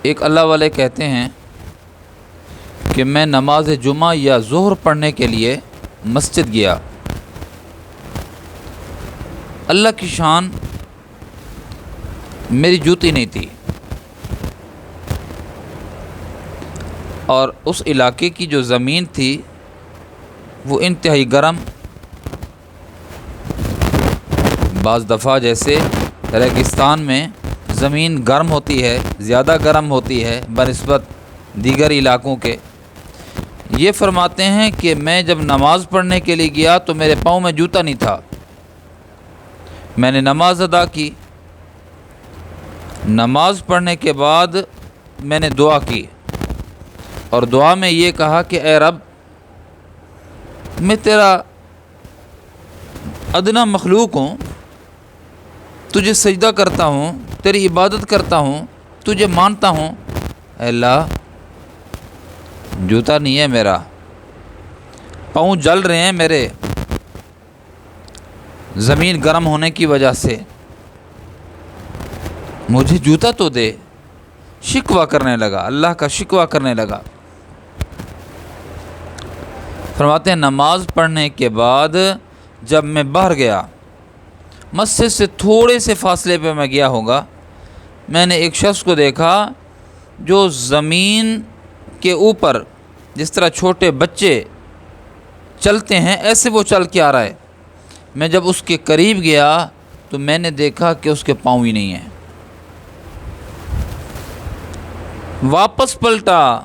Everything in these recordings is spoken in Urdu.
ایک اللہ والے کہتے ہیں کہ میں نماز جمعہ یا ظہر پڑھنے کے لیے مسجد گیا، اللہ کی شان میری جوتی نہیں تھی، اور اس علاقے کی جو زمین تھی وہ انتہائی گرم، بعض دفعہ جیسے ریگستان میں زمین گرم ہوتی ہے، زیادہ گرم ہوتی ہے بنسبت دیگر علاقوں کے۔ یہ فرماتے ہیں کہ میں جب نماز پڑھنے کے لیے گیا تو میرے پاؤں میں جوتا نہیں تھا، میں نے نماز ادا کی، نماز پڑھنے کے بعد میں نے دعا کی، اور دعا میں یہ کہا کہ اے رب، میں تیرا ادنا مخلوق ہوں، تجھے سجدہ کرتا ہوں، تیری عبادت کرتا ہوں، تجھے مانتا ہوں، اے اللہ جوتا نہیں ہے میرا، پاؤں جل رہے ہیں میرے زمین گرم ہونے کی وجہ سے، مجھے جوتا تو دے۔ شکوہ کرنے لگا، اللہ کا شکوہ کرنے لگا۔ فرماتے ہیں نماز پڑھنے کے بعد جب میں باہر گیا، مسجد سے تھوڑے سے فاصلے پہ میں گیا ہوگا، میں نے ایک شخص کو دیکھا جو زمین کے اوپر جس طرح چھوٹے بچے چلتے ہیں ایسے وہ چل کے آ رہا ہے۔ میں جب اس کے قریب گیا تو میں نے دیکھا کہ اس کے پاؤں ہی نہیں ہیں۔ واپس پلٹا،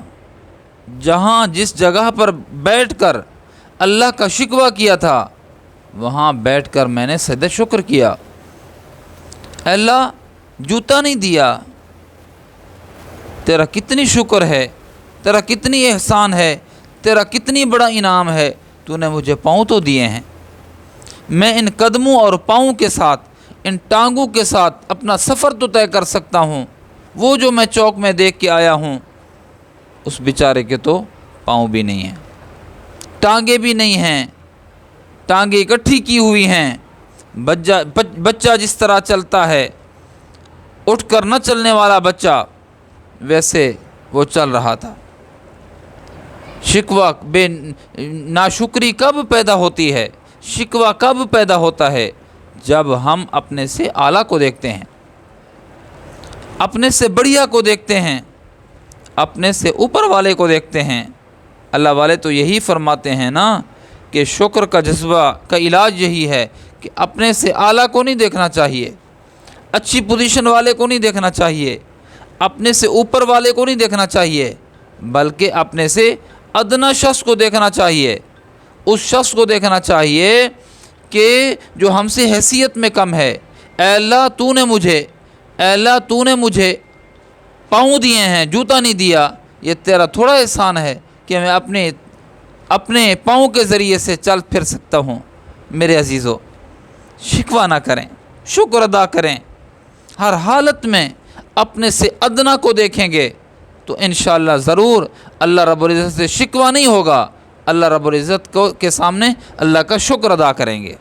جہاں جس جگہ پر بیٹھ کر اللہ کا شکوہ کیا تھا وہاں بیٹھ کر میں نے سجدہ شکر کیا، اے اللہ جوتا نہیں دیا، تیرا کتنی شکر ہے، تیرا کتنی احسان ہے، تیرا کتنی بڑا انعام ہے، تو نے مجھے پاؤں تو دیے ہیں، میں ان قدموں اور پاؤں کے ساتھ، ان ٹانگوں کے ساتھ اپنا سفر تو طے کر سکتا ہوں، وہ جو میں چوک میں دیکھ کے آیا ہوں اس بیچارے کے تو پاؤں بھی نہیں ہیں، ٹانگیں بھی نہیں ہیں، ٹانگیں اکٹھی کی ہوئی ہیں، بچہ جس طرح چلتا ہے، اٹھ کر نہ چلنے والا بچہ، ویسے وہ چل رہا تھا۔ شکوہ بے ناشکری کب پیدا ہوتی ہے، شکوہ کب پیدا ہوتا ہے؟ جب ہم اپنے سے اعلیٰ کو دیکھتے ہیں، اپنے سے بڑھیا کو دیکھتے ہیں، اپنے سے اوپر والے کو دیکھتے ہیں۔ اللہ والے تو یہی فرماتے ہیں نا کہ شکر کا جذبہ کا علاج یہی ہے کہ اپنے سے اعلیٰ کو نہیں دیکھنا چاہیے، اچھی پوزیشن والے کو نہیں دیکھنا چاہیے، اپنے سے اوپر والے کو نہیں دیکھنا چاہیے، بلکہ اپنے سے ادنا شخص کو دیکھنا چاہیے، اس شخص کو دیکھنا چاہیے کہ جو ہم سے حیثیت میں کم ہے۔ اے اللہ تو نے مجھے پاؤں دیے ہیں، جوتا نہیں دیا، یہ تیرا تھوڑا احسان ہے کہ میں اپنے پاؤں کے ذریعے سے چل پھر سکتا ہوں۔ میرے عزیزو، شکوہ نہ کریں، شکر ادا کریں، ہر حالت میں اپنے سے ادنا کو دیکھیں گے تو انشاءاللہ ضرور اللہ رب العزت سے شکوہ نہیں ہوگا، اللہ رب العزت کے سامنے اللہ کا شکر ادا کریں گے۔